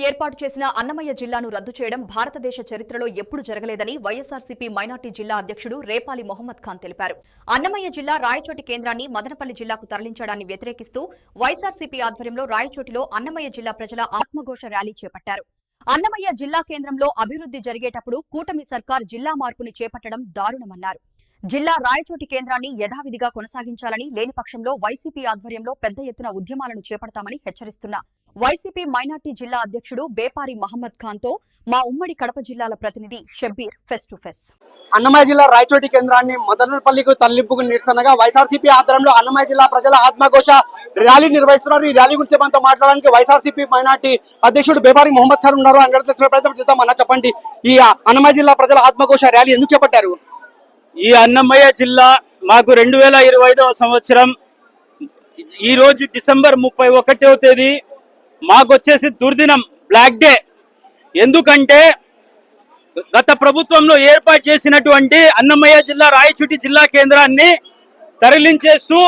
ఏర్పాటు చేసిన అన్నమయ్య జిల్లాను రద్దు చేయడం భారతదేశ చరిత్రలో ఎప్పుడు జరగలేదని వైఎస్ఆర్సీపీ మైనార్టీ జిల్లా అధ్యక్షుడు రేపాలి మొహమ్మద్ ఖాన్ తెలిపారు. అన్నమయ్య జిల్లా రాయచోటి కేంద్రాన్ని మదనపల్లి జిల్లాకు తరలించడాన్ని వ్యతిరేకిస్తూ వైఎస్ఆర్సీపీ ఆధ్వర్యంలో రాయచోటిలో అన్నమయ్య జిల్లా ప్రజల ఆత్మఘోష ర్యాలీ చేపట్టారు. అన్నమయ్య జిల్లా కేంద్రంలో అభివృద్ధి జరిగేటప్పుడు కూటమి సర్కార్ జిల్లా మార్పుని చేపట్టడం దారుణమన్నారు. జిల్లా రాయచోటి కేంద్రాన్ని యథావిధిగా కొనసాగించాలని, లేని పక్షంలో వైసీపీ ఆధ్వర్యంలో పెద్ద ఎత్తున ఉద్యమాలను చేపడతామని హెచ్చరిస్తున్న వైసీపీ మైనార్టీ జిల్లా అధ్యక్షుడు బేపారి మహమ్మద్ ఖాన్ తో మా ఉమ్మడి కడప జిల్లాల ప్రతినిధి Shabbir face to face. Annamayya జిల్లా రాయచోటి కేంద్రాన్ని మదనపల్లికి తరలింపుకు నిరసనగా వైఎస్ఆర్సీపీ ఆధ్వర్యంలో అన్నమయ్య జిల్లా ప్రజల ఆత్మఘోష ర్యాలీ నిర్వహిస్తున్నారు. ఈ ర్యాలీ గురించి మనతో మాట్లాడడానికి వైఎస్ఆర్సీపీ మైనార్టీ అధ్యక్షుడు బేపారి మొహమ్మద్ ఖాన్ ఉన్నారు. అన్న చెప్పండి, ఈ అన్నమయ్య జిల్లా ప్రజల ఆత్మఘోష ర్యాలీ ఎందుకు చేపట్టారు? ఈ అన్నమయ్య జిల్లా మాకు 2025వ సంవత్సరం ఈ రోజు డిసెంబర్ 31వ తేదీ మాకు వచ్చేసి దుర్దినం, బ్లాక్ డే. ఎందుకంటే గత ప్రభుత్వంలో ఏర్పాటు చేసినటువంటి అన్నమయ్య జిల్లా రాయచోటి జిల్లా కేంద్రాన్ని తరలించేస్తూ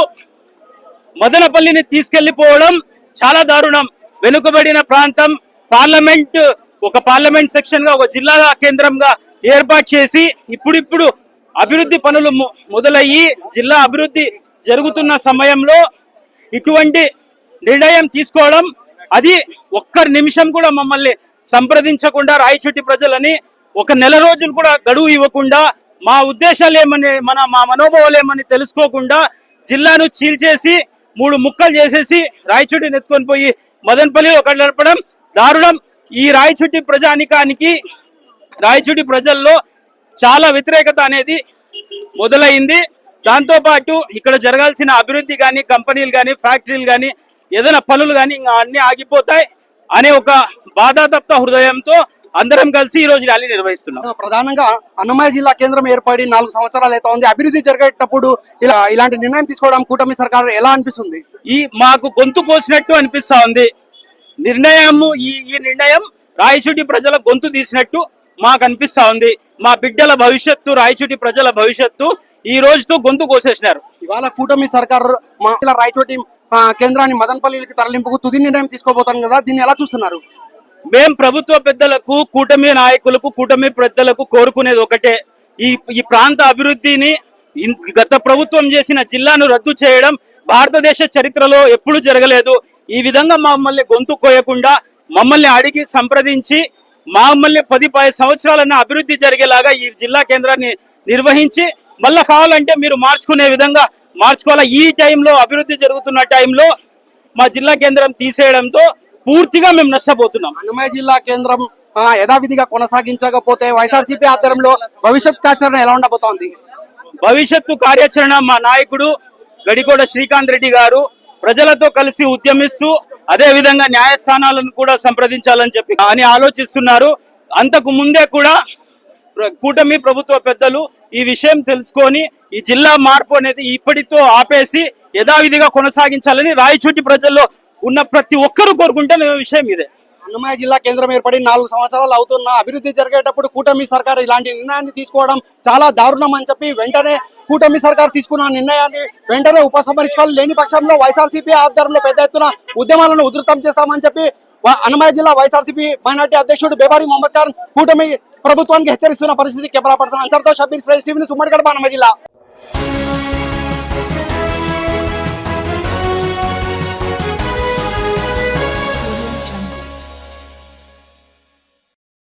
మదనపల్లిని తీసుకెళ్లిపోవడం చాలా దారుణం. వెనుకబడిన ప్రాంతం, పార్లమెంట్ సెక్షన్ గా ఒక జిల్లా కేంద్రంగా ఏర్పాటు చేసి ఇప్పుడిప్పుడు అభివృద్ధి పనులు మొదలయ్యి జిల్లా అభివృద్ధి జరుగుతున్న సమయంలో ఇటువంటి నిర్ణయం తీసుకోవడం, అది ఒక్క నిమిషం కూడా మమ్మల్ని సంప్రదించకుండా రాయచోటి ప్రజలని ఒక నెల రోజులు కూడా గడువు ఇవ్వకుండా, మా ఉద్దేశాలు ఏమని మా మనోభావాలు ఏమని తెలుసుకోకుండా జిల్లాను చీల్చేసి 3 ముక్కలు చేసేసి రాయచోటిని ఎత్తుకొని పోయి మదనపల్లి ఒక నడపడం దారుణం. ఈ రాయచోటి ప్రజానికానికి, రాయచోటి ప్రజల్లో చాలా వ్యతిరేకత అనేది మొదలైంది. దాంతో పాటు ఇక్కడ జరగాల్సిన అభివృద్ధి కానీ, కంపెనీలు కానీ, ఫ్యాక్టరీలు కానీ, ఏదైనా పనులు కానీ ఇంకా అన్ని ఆగిపోతాయి అనే ఒక బాధాతప్త హృదయంతో అందరం కలిసి ఈ రోజు ర్యాలీ నిర్వహిస్తున్నాం. ప్రధానంగా అన్నమయ్య జిల్లా కేంద్రం ఏర్పడి 4 సంవత్సరాలు అయితే ఉంది. అభివృద్ధి జరిగేటప్పుడు ఇలాంటి నిర్ణయం తీసుకోవడం కూటమి సర్కారు ఎలా అనిపిస్తుంది? మాకు గొంతు కోసినట్టు అనిపిస్తా ఉంది. ఈ నిర్ణయం రాయచోటి ప్రజల గొంతు తీసినట్టు మాకు అనిపిస్తా ఉంది. మా బిడ్డల భవిష్యత్తు, రాయచోటి ప్రజల భవిష్యత్తు ఈ రోజుతో గొంతు కోసేసినారు. ఇవాళ కూటమి సర్కారు మా రాయచోటి కేంద్రాన్ని మదనపల్లికి తరలింపుకు తుది నిర్ణయం తీసుకోబోతాను కదా, దీన్ని ఎలా చూస్తున్నారు? మేం ప్రభుత్వ పెద్దలకు, కూటమి నాయకులకు, కూటమి పెద్దలకు కోరుకునేది ఒకటే, ఈ ప్రాంత అభివృద్ధిని, గత ప్రభుత్వం చేసిన జిల్లాను రద్దు చేయడం భారతదేశ చరిత్రలో ఎప్పుడు జరగలేదు. ఈ విధంగా మమ్మల్ని గొంతు కోయకుండా మమ్మల్ని అడిగి సంప్రదించి మమ్మల్ని 10 సంవత్సరాలన్న అభివృద్ధి జరిగేలాగా ఈ జిల్లా కేంద్రాన్ని నిర్వహించి మళ్ళా కావాలంటే మీరు మార్చుకునే విధంగా మార్చుకోవాలా. ఈ టైంలో, అభివృద్ధి జరుగుతున్న టైంలో మా జిల్లా కేంద్రం తీసేయడంతో పూర్తిగా మేము నష్టపోతున్నాం. అన్నమయ్య జిల్లా కేంద్రం యథావిధిగా కొనసాగించకపోతే వైఎస్ఆర్సీపీ ఆధ్వర్యంలో భవిష్యత్ కార్యాచరణ ఎలా ఉండబోతోంది? భవిష్యత్తు కార్యాచరణ మా నాయకుడు గడికోట శ్రీకాంత్ రెడ్డి గారు ప్రజలతో కలిసి ఉద్యమిస్తూ అదే విధంగా న్యాయస్థానాలను కూడా సంప్రదించాలని చెప్పి ఆలోచిస్తున్నారు. అంతకు ముందే కూడా కూటమి ప్రభుత్వ పెద్దలు ఈ విషయం తెలుసుకొని ఈ జిల్లా మార్పు అనేది ఇప్పటితో ఆపేసి యథావిధిగా కొనసాగించాలని రాయచోటి ప్రజల్లో ఉన్న ప్రతి ఒక్కరూ కోరుకుంటున్న విషయం ఇదే. అన్నమయ్య జిల్లా కేంద్రం ఏర్పడి 4 సంవత్సరాలు అవుతున్న అభివృద్ధి జరిగేటప్పుడు కూటమి సర్కార్ ఇలాంటి నిర్ణయాన్ని తీసుకోవడం చాలా దారుణం అని చెప్పి వెంటనే కూటమి సర్కార్ తీసుకున్న నిర్ణయాన్ని వెంటనే ఉపసంహరించుకోవాలి. లేని పక్షంలో వైఎస్ఆర్సీపీ ఆధ్వర్యంలో పెద్ద ఎత్తున ఉద్యమాలను ఉధృతం చేస్తామని చెప్పి అన్నమయ్య జిల్లా వైఎస్ఆర్సీపీ మైనార్టీ అధ్యక్షుడు బేపారి మొహమ్మద్ ఖాన్ కూటమి ప్రభుత్వానికి హెచ్చరిస్తున్న పరిస్థితి. కెమెరా పర్సన్ అన్సర్తో షబ్బీర్, టీవీ న్యూస్, ఉమ్మడి కడప, అన్నమయ్య జిల్లా.